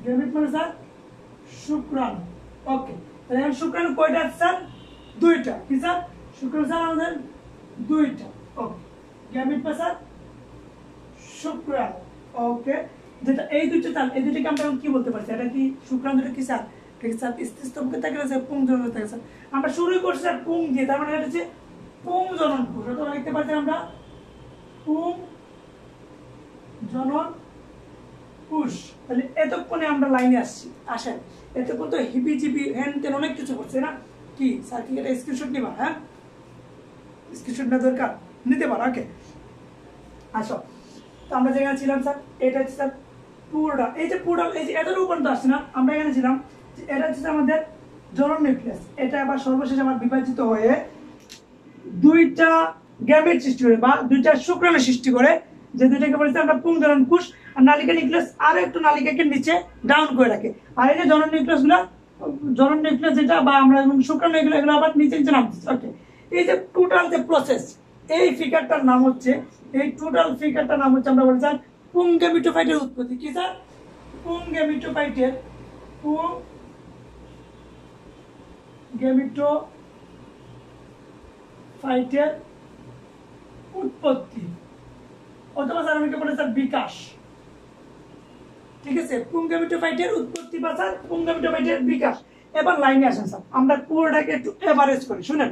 গেমিট মানে স্যার শুক্রাণু। ওকে, তাহলে এখন শুক্রাণু কয়টা আছে স্যার? দুইটা। কি স্যার? শুক্রাণু স্যার আমাদের দুইটা। ওকে, গেমিট মানে স্যার শুক্রাণু। ওকে, যেটা এই দুইটা স্যার, এই দুইটাকে আমরা কি বলতে পারি? এটা কি শুক্রাণু? এটা কি স্যার? ঠিক আছে স্যার, স্থিতম্ভকে থাকে না স্যার, পুংজনন থাকে স্যার। আমরা শুরু করছি স্যার পুং দিয়ে, তার মানে এটা হচ্ছে পুংজনন কোষ। অথবা লিখতে পারি আমরা পুংজনন কোষ। তাহলে এতক্ষণে আমরা লাইনে আসছি, আসেন এতক্ষণ তো হিপি জিপি হ্যান তেন অনেক কিছু করছে না কি স্যার? কি এটা স্ক্রিনশট নিবা? হ্যাঁ, স্ক্রিনশট না দরকার, নিতে পারো। ওকে, আসো তো আমরা যেখানে ছিলাম স্যার, এটা হচ্ছে স্যার পুরোটা, এই যে পুরোটা এই যে এদের উপর তো আসছে না, আমরা এখানে ছিলাম যে এটা হচ্ছে আমাদের জনন নিউক্লিয়াস। এটা আবার সর্বশেষ আবার বিভাজিত হয়ে দুইটা গ্যামেট সৃষ্টি করে বা দুইটা শুক্রাণু সৃষ্টি করে, যে দুইটাকে বলতে আমরা পুংজনন কোষ। আর নালিকা নিউক্লিয়াস আর একটু নালিকাকে নিচে ডাউন করে রাখে। আর এই যে জনন নিউক্লিয়াস গুলা, জনন নিউক্লিয়াস যেটা বা আমরা শুক্রাণু এগুলো এগুলো আবার নিচে নিচে নামতেছে। ওকে, এই যে টোটাল যে প্রসেস, এই ফিগারটার নাম হচ্ছে, এই টোটাল ফিগারটার নাম হচ্ছে আমরা বলি স্যার পুংগেমিটোফাইটের উৎপত্তি। কি স্যার? পুংগেমিটোফাইটের, পুংগেমিটোফাইটের উৎপত্তি, অথবা স্যার অনেকে বলে স্যার বিকাশ। ঠিক আছে, পুংগেমিটোফাইটের উৎপত্তি বা স্যার পুংগেমিটোফাইটের বিকাশ। এবার লাইনে আসেন স্যার, আমরা পুরোটাকে একটু এভারেজ করি, শুনেন।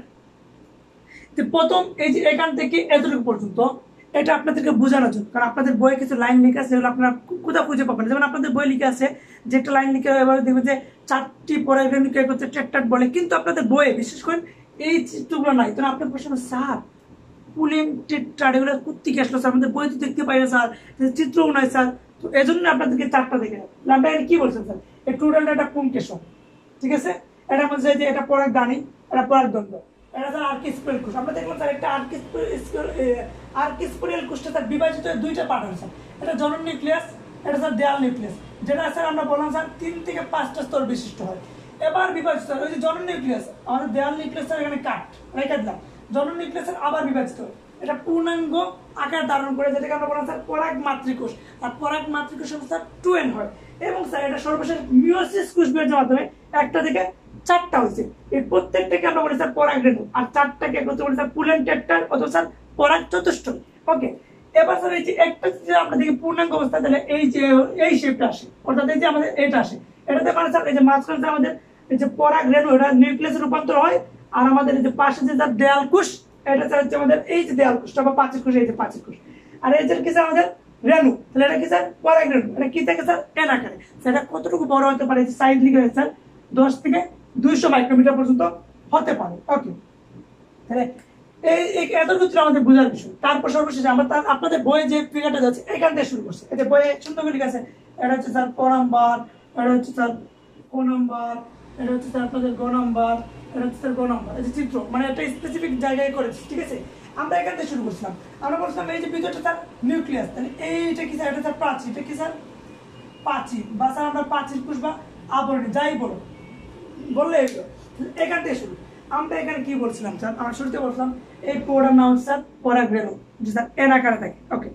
প্রথম এই যে এখান থেকে এতটুকু পর্যন্ত এটা আপনাদেরকে বোঝানোর জন্য, কারণ আপনাদের বইয়ে কিছু লাইন লেখা আছে যেগুলো আপনারা কোথাও খুঁজে পাবেন। যেমন আপনাদের বই লিখে আছে যে একটা লাইন লিখে এবার দেখবেন যে 4টি পরে করতে ট্র্যাক্টার বলে, কিন্তু আপনাদের বইয়ে বিশেষ করে এই চিত্রগুলো নাই। তো আপনার প্রশ্ন স্যার পুলিং টেট্রাড এগুলো কোত্থেকে আসলো স্যার? আমাদের বই তো দেখতে পাই না স্যার, চিত্রও নয় স্যার। তো এই জন্য আপনাদেরকে 4টা দেখে আমরা কি বলছেন স্যার? এই টোটালটা একটা পুংকেশন, ঠিক আছে? এটা মধ্যে যে এটা পরাগধানী, এটা পরাগদণ্ড, এটা স্যার আর্কিস্পোরিয়াল কোষ। আমরা দেখলাম স্যার একটা আর্কিস্পোরিয়াল কোষটা স্যার বিভাজিত হয়ে দুইটা পার্ট হয় স্যার, এটা জনন নিউক্লিয়াস, এটা স্যার দেয়াল নিউক্লিয়াস, যেটা স্যার আমরা বললাম স্যার 3 থেকে 5টা স্তর বিশিষ্ট হয়। এবার বিভাজিত হয়, ওই যে জনন নিউক্লিয়াস আমাদের দেয়াল নিউক্লিয়াস স্যার এখানে রেখে দিলাম, জনন নিউক্লিয়াস আবার বিভাজিত হয়, এটা পূর্ণাঙ্গ আকার ধারণ করে, যেটাকে আমরা বললাম স্যার পরাগ মাতৃকোষ। আর পরাগ মাতৃকোষ স্যার 2n হয়, এবং স্যার এটা সর্বশেষ মিওসিস কোষ বিভাজনের মাধ্যমে 1টা থেকে 4টা হয়েছে। এই প্রত্যেকটাকে আমরা বলি স্যার পরাগ রেণু, আর 4টাকে একত্রে বলি স্যার পুলেন টেট্রার অথবা স্যার পরাগ চতুষ্টয়। ওকে, এবার স্যার এই যে একটা যে আমরা দেখি পূর্ণাঙ্গ অবস্থা, তাহলে এই যে এই শেপটা আসে, অর্থাৎ এই যে আমাদের এটা আসে, এটাতে মানে স্যার এই যে মাঝখানে আমাদের এই যে পরাগ রেণু এটা নিউক্লিয়াসে রূপান্তর হয়, আর আমাদের এই যে পাশে যে দেয়াল কোষ, এটা স্যার হচ্ছে আমাদের এই যে দেয়াল কোষটা বা পাঁচিল কোষ, এই যে পাঁচিল কোষ। আর এই যে কি স্যার আমাদের রেণু, তাহলে এটা কি স্যার পরাগ রেণু, এটা কি থাকে স্যার এন আকারে। সেটা কতটুকু বড় হতে পারে, সাইজ লিখে স্যার 10 থেকে 200 মাইক্রোমিটার পর্যন্ত হতে পারে। ওকে, তাহলে এই এতটুকু ছিল আমাদের বোঝার বিষয়। তারপর সর্বশেষে আমরা আপনাদের বইয়ে যে ফিগারটা যাচ্ছে এখান থেকে শুরু করছে, এই যে বইয়ে সুন্দর করে লিখা আছে, এটা হচ্ছে স্যার ক নাম্বার, এটা হচ্ছে স্যার ক নাম্বার, এটা হচ্ছে স্যার আপনাদের গ নাম্বার, এটা হচ্ছে স্যার গ নাম্বার। এই যে চিত্র মানে একটা স্পেসিফিক জায়গায় করেছে, ঠিক আছে। আমরা এখান থেকে শুরু করছিলাম, আমরা বলছিলাম এই যে ভিতরটা স্যার নিউক্লিয়াস, তাহলে এইটা কি স্যার, এটা স্যার প্রাচীর, এটা কি স্যার প্রাচীর, বা স্যার আমরা প্রাচীর কোষ বা আবরণী যাই বললে এখান থেকে শুরু। আমরা এখানে কি বলছিলাম স্যার, আমরা শুরুতে বলছিলাম এই পোর্টার নাম স্যার পরাগ রেণু, যে স্যার এন আকারে থাকে। ওকে,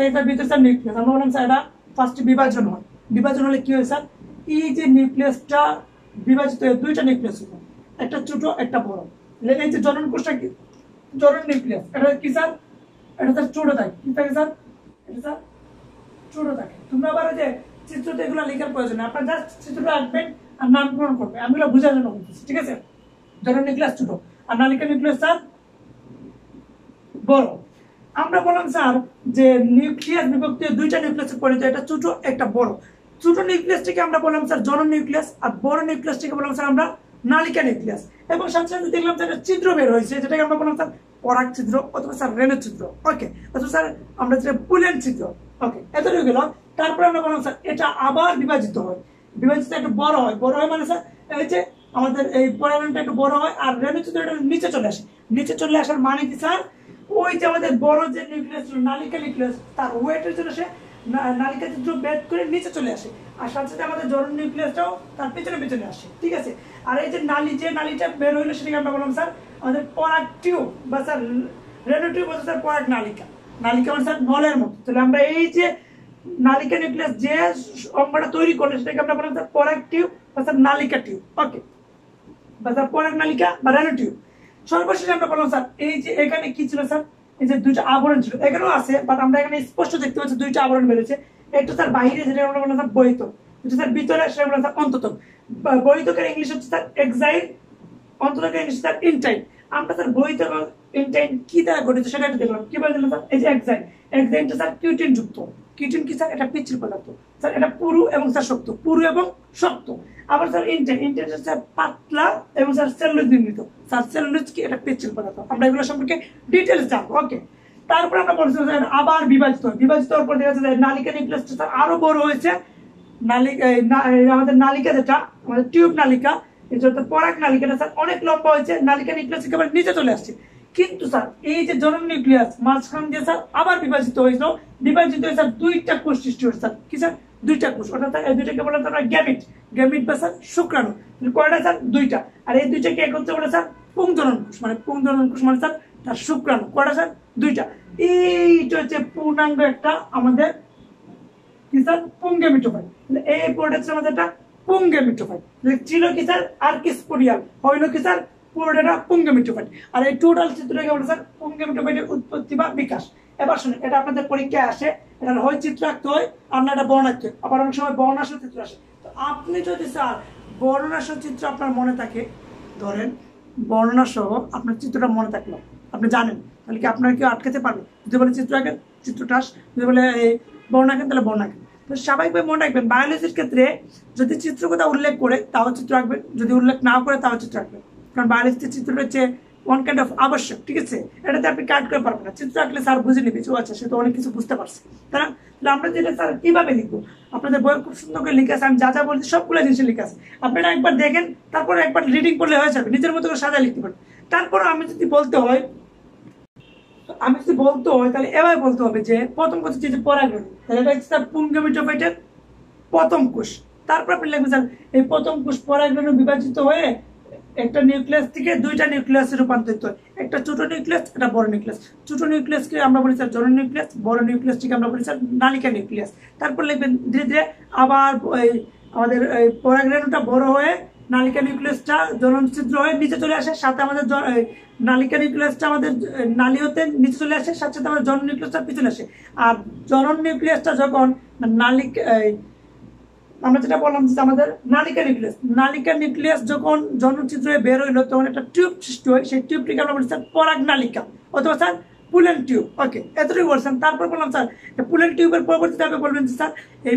এইটার ভিতরে স্যার নিউক্লিয়াস, আমরা বললাম স্যার এটা ফার্স্ট বিভাজন হয়, বিভাজন হলে কি হয় স্যার, এই যে নিউক্লিয়াসটা বিভাজিত হয়ে 2টা নিউক্লিয়াস হলো, একটা ছোট একটা বড়। এই যে জনন কোষটা কি জনন নিউক্লিয়াস, এটা কি স্যার, এটা স্যার ছোট থাকে, কি থাকে স্যার, এটা স্যার ছোট থাকে। তোমরা আবার যে চিত্রটা এগুলো লেখার প্রয়োজন নেই, আপনার জাস্ট চিত্রটা আঁকবেন আর নামকরণ করবেন, আমি এগুলো বোঝার জন্য বলতেছি, ঠিক আছে। জনন নিউক্লিয়াস ছোট আর নালিকা নিউক্লিয়াস স্যার বড়। আমরা বললাম স্যার যে নিউক্লিয়াস বিভক্ত 2টা নিউক্লিয়াসে পরিণত, এটা ছোট একটা বড়। ছোট নিউক্লিয়াসটিকে আমরা বললাম স্যার জনন নিউক্লিয়াস, আর বড় নিউক্লিয়াসটিকে বললাম স্যার আমরা নালিকা নিউক্লিয়াস। এবং সাথে সাথে দেখলাম স্যার একটা ছিদ্র বের হয়েছে, যেটাকে আমরা বললাম স্যার পরাগ ছিদ্র অথবা স্যার রেণু ছিদ্র। ওকে, অথবা স্যার আমরা যেটা পুলেন ছিদ্র। ওকে, এতটুকু গেল। তারপরে আমরা বললাম স্যার এটা আবার বিভাজিত হয়, বিভাজিত একটু বড় হয়, বড় হয় মানে স্যার এই যে আমাদের এই পরাগটা একটু বড় হয়, আর রেণু ছিদ্রটা নিচে চলে আসে। নিচে চলে আসার মানে কি স্যার, ওই যে আমাদের বড় যে নিউক্লিয়াস ছিল নালিকা নিউক্লিয়াস, তার ওয়েটের জন্য সে নালিকা ছিদ্র বেদ করে নিচে চলে আসে, আর সাথে সাথে আমাদের জনন নিউক্লিয়াসটাও তার পিছনে পিছনে আসে, ঠিক আছে। আর এই যে নালিটা বের হইলো, সেটাকে আমরা বললাম স্যার আমাদের পরাগ টিউব বা স্যার রেণু টিউব বলতে স্যার পরাগ নালিকা। নালিকা মানে স্যার নলের মতো। তাহলে আমরা এই যে নালিকা নিউক্লিয়াস যে অঙ্গটা তৈরি করলে, সেটাকে আমরা বললাম স্যার পরাগ টিউব বা স্যার নালিকা টিউব। ওকে, বা স্যার পরাগ নালিকা বা রেণু টিউব। সর্বশেষে আমরা বললাম স্যার এই যে এখানে কি ছিল স্যার, এই যে 2টা আবরণ ছিল, এখানেও আছে, বাট আমরা এখানে স্পষ্ট দেখতে পাচ্ছি 2টা আবরণ বেরোচ্ছে। একটা স্যার বাইরে, যেটা আমরা বললাম স্যার বহিত, যেটা স্যার ভিতরে, সেটা বললাম স্যার অন্ততক। বহিতকের ইংলিশ হচ্ছে sir exile, অন্ততকের English sir intine. আমরা স্যার বহিত এবং ইনটাইন কি দ্বারা গঠিত সেটা একটু দেখলাম। কি বলছিলাম স্যার, এই যে এক্সাইল, এক্সাইলটা স্যার কিউটিন যুক্ত। কিউটিন কি স্যার, এটা পিচ্ছিল পদার্থ স্যার, এটা পুরু এবং স্যার শক্ত, পুরু এবং শক্ত। আবার স্যার ইনটাইন, ইনটাইন স্যার পাতলা এবং স্যার সেলুলোজ নির্মিত। স্যার সেলুলোজ কি, এটা পিচ্ছিল পদার্থ। আমরা এগুলো সম্পর্কে ডিটেইলস জানবো। ওকে, তারপরে আমরা বলছিলাম আবার বিভাজিত হয়, বিভাজিত হওয়ার পর দেখা যাচ্ছে নালিকা নিউক্লিয়াসটা স্যার আরো বড় হয়েছে। নালিকা আমাদের নালিকা যেটা আমাদের টিউব নালিকা, এটা পরাগ নালিকাটা স্যার অনেক লম্বা হয়েছে, নালিকা নিউক্লিয়াস একেবারে নিচে চলে আসছে। কিন্তু স্যার এই যে জনন নিউক্লিয়াস মাঝখান দিয়ে স্যার আবার বিভাজিত হয়েছিল, বিভাজিত হয়ে স্যার 2টা কোষ সৃষ্টি হয়েছে স্যার, কি স্যার 2টা কোষ, অর্থাৎ এই 2টাকে বলে স্যার গ্যামিট, গ্যামিট বা স্যার শুক্রাণু। কয়টা স্যার 2টা, আর এই 2টাকে একত্রে বলে স্যার পুংজনন কোষ, মানে পুংজনন কোষ মানে স্যার তার শুক্রাণু। কয়টা স্যার 2টা। এইটা হচ্ছে পূর্ণাঙ্গ একটা আমাদের কি স্যার পুংগেমিটোফাইট। এই প্রোডাক্টস আমাদের একটা পুংগেমিটোফাইট ছিল কি স্যার আর্কিস্পোরিয়াল, হইল কি স্যার পুরোটা পুংগেমিটোফাইট। আর এই টোটাল চিত্রটাকে বলে স্যার পুংগেমিটোফাইটের উৎপত্তি বা বিকাশ। এবার শুনুন, এটা আপনাদের পরীক্ষায় আসে, এটা হয় চিত্র আঁকতে হয় আর না এটা বর্ণাতে হয়, আবার অনেক সময় বর্ণাসহ চিত্র আসে। তো আপনি যদি স্যার বর্ণাসহ চিত্র আপনার মনে থাকে, ধরেন বর্ণাসহ আপনার চিত্রটা মনে থাকলো, আপনি জানেন, তাহলে কি আপনার কেউ আটকাতে পারবে? যদি বলে চিত্র আঁকেন চিত্রটা আস, যদি বলে এই বর্ণ আঁকেন তাহলে বর্ণ আঁকেন। তো স্বাভাবিকভাবে মনে রাখবেন বায়োলজির ক্ষেত্রে যদি চিত্র কথা উল্লেখ করে তাও চিত্র আঁকবেন, যদি উল্লেখ না করে তাও চিত্র আঁকবেন, কারণ বায়োলজিতে চিত্রটা হচ্ছে ওয়ান কাইন্ড অফ আবশ্যক, ঠিক আছে? এটাতে আপনি কাট করে পারবেন না, চিত্র আঁকলে স্যার বুঝে নিবে যে আচ্ছা সে তো অনেক কিছু বুঝতে পারছে, তাই না? তাহলে আমরা যেটা স্যার কিভাবে লিখবো, আপনাদের বই খুব সুন্দর করে লিখে আছে, আমি যা যা বলছি সবগুলো জিনিস লিখে আছে, আপনারা একবার দেখেন, তারপরে একবার রিডিং করলে হয়ে যাবে, নিজের মতো করে সাজা লিখতে পারেন। তারপর আমি যদি বলতে হয় তাহলে এভাবে বলতে হবে যে প্রথম কথা যে পরাগণী, তাহলে এটা হচ্ছে পুংগমিটোফাইটের প্রথম কোষ। তারপর আপনি লিখবেন স্যার এই প্রথম কোষ পরাগণে বিভাজিত হয়ে একটা নিউক্লিয়াস থেকে দুইটা নিউক্লিয়াসে রূপান্তরিত হয়, একটা ছোট নিউক্লিয়াস, একটা বড় নিউক্লিয়াস। ছোট নিউক্লিয়াসকে আমরা বলি স্যার জনন নিউক্লিয়াস, বড় নিউক্লিয়াসটিকে আমরা বলি স্যার নালিকা নিউক্লিয়াস। তারপর লিখবেন ধীরে ধীরে আবার আমাদের পরাগরেণুটা বড় হয়ে নালিকা নিউক্লিয়াসটা জনন ছিদ্র হয়ে নিচে চলে আসে, সাথে আমাদের নালিকা নিউক্লিয়াসটা আমাদের নালী হতে নিচে চলে আসে, সাথে সাথে আমাদের জনন নিউক্লিয়াসটা পিছনে আসে। আর জনন নিউক্লিয়াসটা যখন নালিকা, আমরা যেটা বললাম যে আমাদের নালিকা নিউক্লিয়াস যখন জননছিদ্র হয়ে বের হইলো তখন একটা টিউব সৃষ্টি হয়, সেই টিউবটিকে আমরা বলি স্যার পরাগ নালিকা অথবা স্যার পুলেন টিউব। ওকে, এতটুকু বলছেন। তারপর বললাম স্যার পুলেন টিউবের পরবর্তীতে আপনি বলবেন যে স্যার এই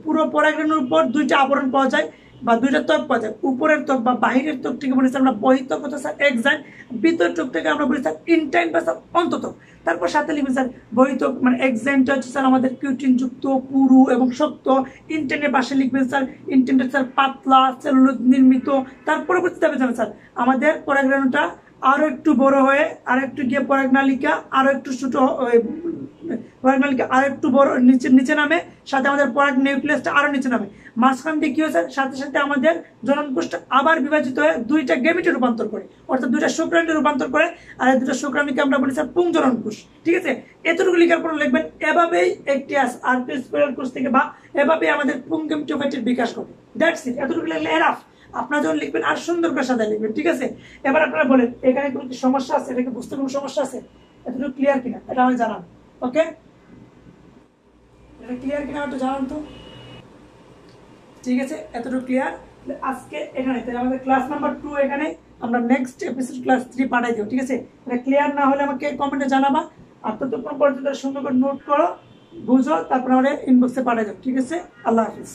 পুরো পরাগরেণুর উপর দুইটা আবরণ পাওয়া যায় বা দুইটা ত্বক পাওয়া যায়, উপরের ত্বক বা বাহিরের ত্বকটিকে বলি স্যার আমরা বহিঃত্বক অথবা স্যার এক্সাইন, ভিতরের ত্বকটাকে আমরা বলি স্যার ইনটাইন বা স্যার অন্তত্বক। তারপর সাথে লিখবেন স্যার বহিঃত্বক মানে এক্সাইনটা হচ্ছে স্যার আমাদের কিউটিন যুক্ত পুরু এবং শক্ত, ইনটেনের পাশে লিখবেন স্যার ইনটেনটা স্যার পাতলা সেলুলোজ নির্মিত। তার পরবর্তীতে হবে স্যার আমাদের পরাগরেণুটা আরো একটু বড় হয়ে আর একটু গিয়ে পরাগনালিকা আরো একটু ছোট, পরাগনালিকা আরো একটু বড় নিচে নামে, সাথে আমাদের পরাগ নিউক্লিয়াসটা আরো নিচে নামে। মাঝখান দিয়ে কি হয়েছে, সাথে সাথে আমাদের জননকোষটা আবার বিভাজিত হয়ে দুইটা গেমিটে রূপান্তর করে, অর্থাৎ দুইটা শুক্রাণুতে রূপান্তর করে, আর এই দুটো শুক্রাণুকে আমরা বলি স্যার পুংজননকোষ। ঠিক আছে, এতটুকু লেখার পর লিখবেন এভাবেই একটি আর্কিওস্পোরাল কোষ থেকে বা এভাবেই আমাদের পুংগেমিটোফাইটের বিকাশ ঘটে। দ্যাটস ইট, এতটুকু লিখলে এনাফ। আপনারা যখন লিখবেন আর সুন্দর করে সাদা লিখবেন, ঠিক আছে? এবার আপনারা বলেন এখানে কোনো কি সমস্যা আছে, এটাকে বুঝতে কোনো সমস্যা আছে? এতটুকু ক্লিয়ার কিনা এটা আমি জানান। ওকে, এটা ক্লিয়ার কিনা একটু জানান তো। ঠিক আছে, এতটুকু ক্লিয়ার। আজকে এখানে তাহলে আমাদের ক্লাস নাম্বার 2 এখানে, আমরা নেক্সট এপিসোড ক্লাস 3 পাঠাই দেব। ঠিক আছে, এটা ক্লিয়ার না হলে আমাকে কমেন্টে জানাবা, আর ততক্ষণ পর্যন্ত সুন্দর করে নোট করো, বুঝো, তারপর আমাদের ইনবক্সে পাঠাই দেব। ঠিক আছে, আল্লাহ হাফিজ।